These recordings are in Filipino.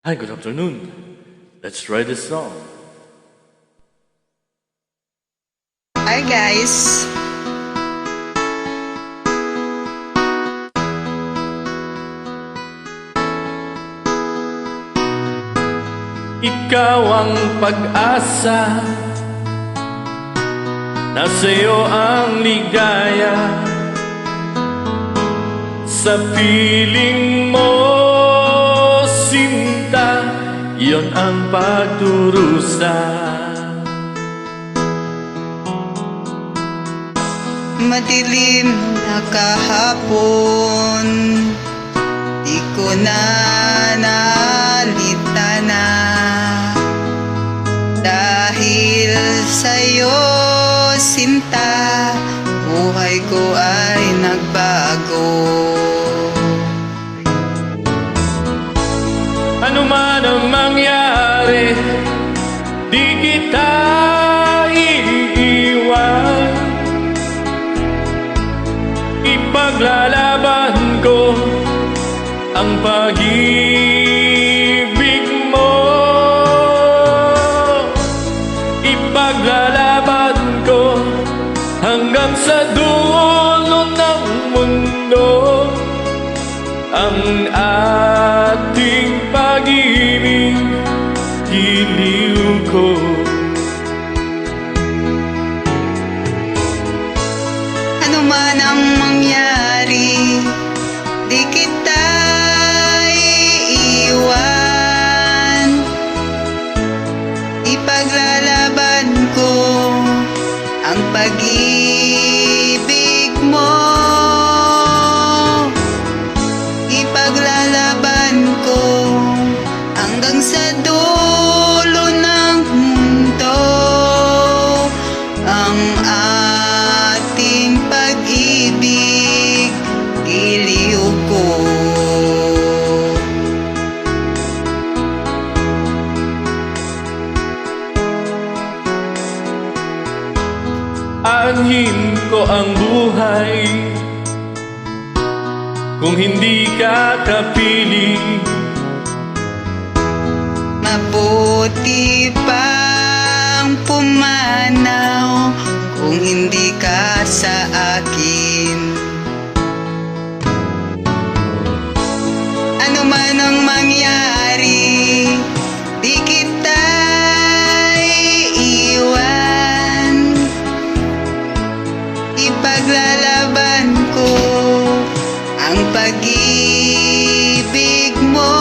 Hi, good afternoon. Let's try this song. Hi guys! Ikaw ang pag-asa, nasa'yo ang ligaya. Sa piling mo, sinta, yon ang pagdurusa. Madilim na kahapon, di ko na naalitana. Dahil sa'yo, sinta, buhay ko ay nagbago. Ano man ang mangyari, di kita iiwan. Ipaglalaban ko ang pag-ibig mo. Ipaglalaban ko hanggang sa dulo ng mundo ang ating pag-ibig, giliw ko. Ano man ang mangyari, di kita iiwan. Ipaglalaban ko ang pag-ibig mo. Ipaglalaban ko hanggang sa dulo ng mundo ang ating pag-ibig, giliw ko. Anhin ko ang buhay kung hindi ka kapiling. Mabuti pang pumanaw kung hindi ka sa akin. Ano man ang mangyari, di kita iiwan. Ipaglalaban ko ang pag-ibig mo.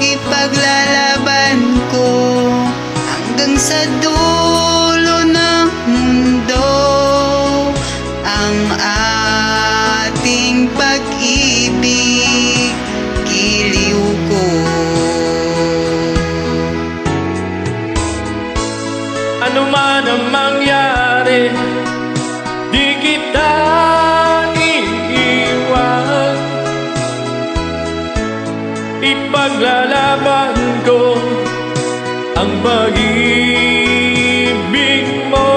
Ipaglalaban ko hanggang sa dulo ng mundo ang ating pag-ibig, giliw ko. Ano man ang mangyari, di kita iiwan. Ipaglalaban ko ang pag-ibig mo.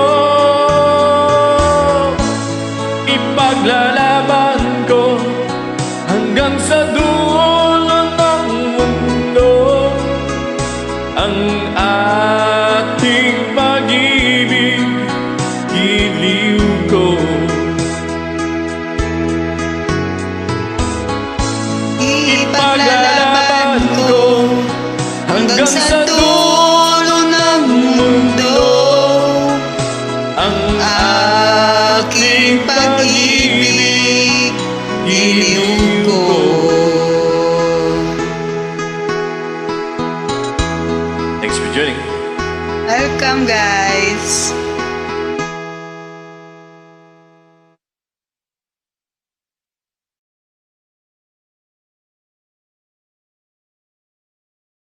Ipaglalaban ko hanggang sa dulo ng mundo ang ating pag-ibig, giliw ko. Ipaglalaban ko hanggang sa dulo ng mundo ang aking pag-ibig, giliw ko. Thanks for joining. Welcome guys!